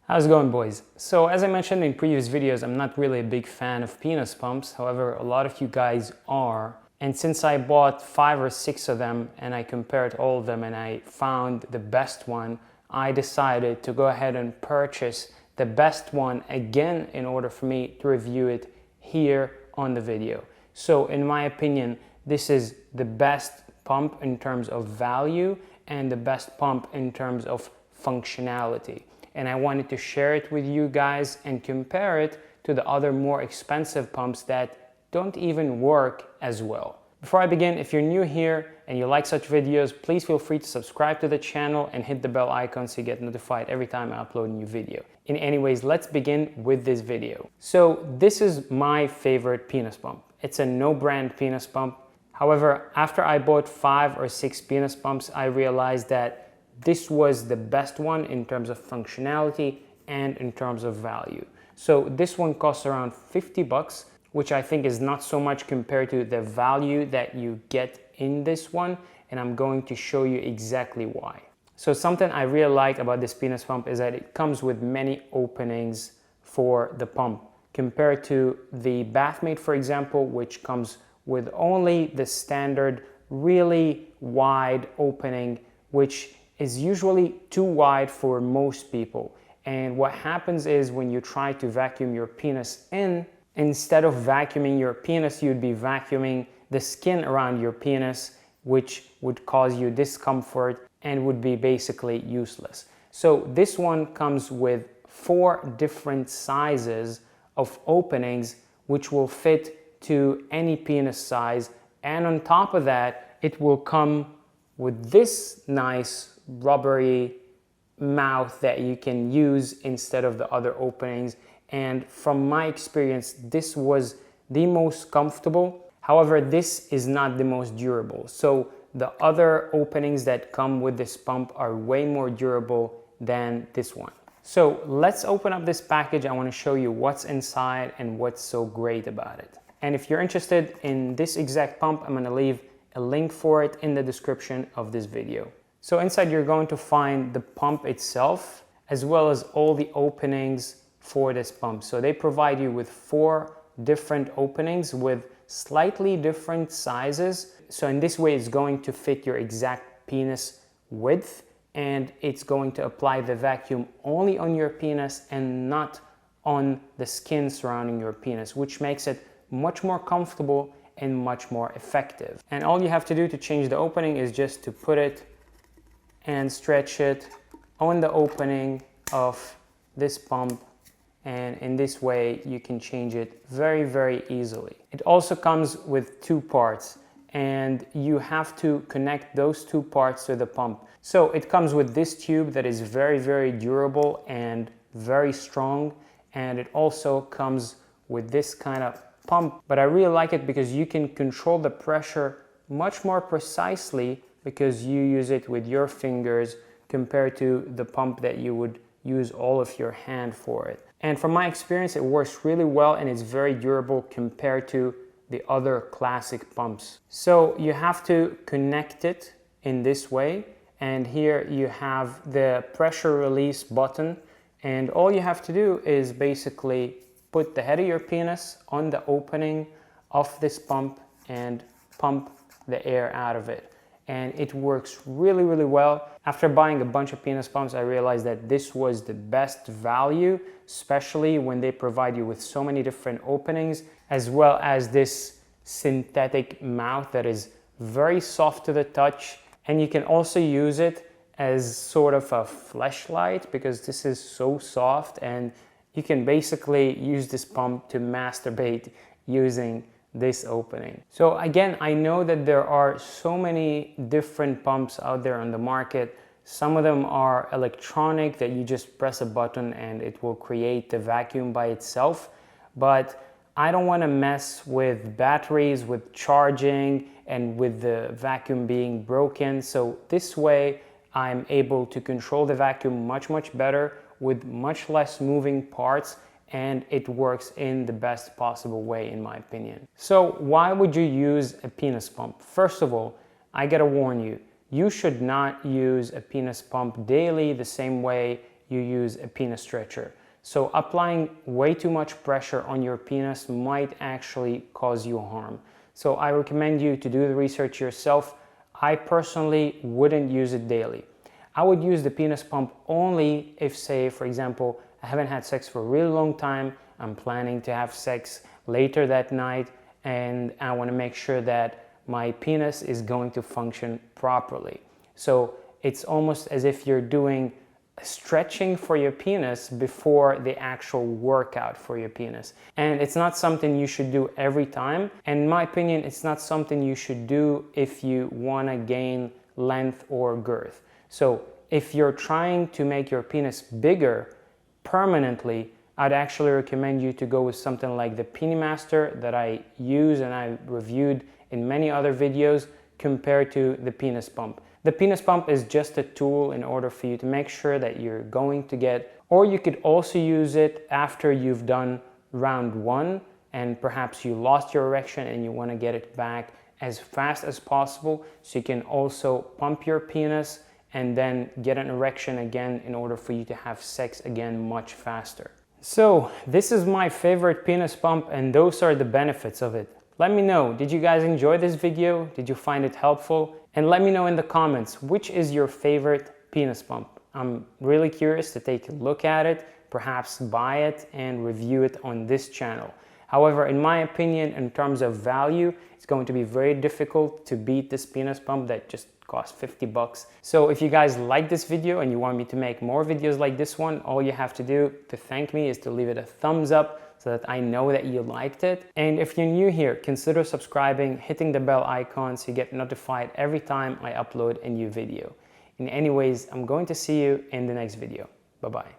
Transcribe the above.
How's it going, boys? So as I mentioned in previous videos, I'm not really a big fan of penis pumps. However, a lot of you guys are. And since I bought 5 or 6 of them and I compared all of them and I found the best one, I decided to go ahead and purchase the best one again in order for me to review it here on the video. So in my opinion, this is the best pump in terms of value and the best pump in terms of functionality. And I wanted to share it with you guys and compare it to the other more expensive pumps that don't even work as well. Before I begin, if you're new here and you like such videos, please feel free to subscribe to the channel and hit the bell icon so you get notified every time I upload a new video. Anyways, let's begin with this video. So this is my favorite penis pump. It's a no-brand penis pump. However, after I bought 5 or 6 penis pumps, I realized that this was the best one in terms of functionality and in terms of value. So this one costs around 50 bucks, which I think is not so much compared to the value that you get in this one. And I'm going to show you exactly why. So something I really like about this penis pump is that it comes with many openings for the pump compared to the Bathmate, for example, which comes with only the standard really wide opening, which is usually too wide for most people. And what happens is when you try to vacuum your penis in, instead of vacuuming your penis, you'd be vacuuming the skin around your penis, which would cause you discomfort and would be basically useless. So this one comes with 4 different sizes of openings, which will fit to any penis size. And on top of that, it will come with this nice rubbery mouth that you can use instead of the other openings. And from my experience, this was the most comfortable. However, this is not the most durable. So the other openings that come with this pump are way more durable than this one. So let's open up this package. I want to show you what's inside and what's so great about it. And if you're interested in this exact pump, I'm going to leave a link for it in the description of this video. So inside you're going to find the pump itself as well as all the openings for this pump. So they provide you with 4 different openings with slightly different sizes. So in this way it's going to fit your exact penis width, and it's going to apply the vacuum only on your penis and not on the skin surrounding your penis, which makes it much more comfortable and much more effective. And all you have to do to change the opening is just to put it and stretch it on the opening of this pump, and in this way you can change it very, very easily. It also comes with 2 parts, and you have to connect those 2 parts to the pump. So it comes with this tube that is very, very durable and very strong, and it also comes with this kind of pump. But I really like it because you can control the pressure much more precisely because you use it with your fingers compared to the pump that you would use all of your hand for it. And from my experience, it works really well and it's very durable compared to the other classic pumps. So you have to connect it in this way, and here you have the pressure release button, and all you have to do is basically put the head of your penis on the opening of this pump and pump the air out of it. And it works really, really well. After buying a bunch of penis pumps, I realized that this was the best value, especially when they provide you with so many different openings, as well as this synthetic mouth that is very soft to the touch. And you can also use it as sort of a fleshlight because this is so soft, and you can basically use this pump to masturbate using this opening. So again, I know that there are so many different pumps out there on the market. Some of them are electronic that you just press a button and it will create the vacuum by itself. But I don't want to mess with batteries, with charging, and with the vacuum being broken. So this way I'm able to control the vacuum much, much better with much less moving parts, and it works in the best possible way in my opinion. So why would you use a penis pump? First of all, I gotta warn you, you should not use a penis pump daily the same way you use a penis stretcher. So applying way too much pressure on your penis might actually cause you harm. So I recommend you to do the research yourself. I personally wouldn't use it daily. I would use the penis pump only if, say, for example, I haven't had sex for a really long time, I'm planning to have sex later that night, and I want to make sure that my penis is going to function properly. So it's almost as if you're doing stretching for your penis before the actual workout for your penis. And it's not something you should do every time. And in my opinion, it's not something you should do if you want to gain length or girth. So if you're trying to make your penis bigger permanently, I'd actually recommend you to go with something like the Penile that I use and I reviewed in many other videos compared to the penis pump. The penis pump is just a tool in order for you to make sure that you're going to get, or you could also use it after you've done round 1 and perhaps you lost your erection and you want to get it back as fast as possible. So you can also pump your penis and then get an erection again in order for you to have sex again much faster. So this is my favorite penis pump and those are the benefits of it. Let me know, did you guys enjoy this video? Did you find it helpful? And let me know in the comments, which is your favorite penis pump? I'm really curious to take a look at it, perhaps buy it and review it on this channel. However, in my opinion, in terms of value, it's going to be very difficult to beat this penis pump that just costs 50 bucks. So if you guys like this video and you want me to make more videos like this one, all you have to do to thank me is to leave it a thumbs up so that I know that you liked it. And if you're new here, consider subscribing, hitting the bell icon so you get notified every time I upload a new video. And anyways, I'm going to see you in the next video. Bye-bye.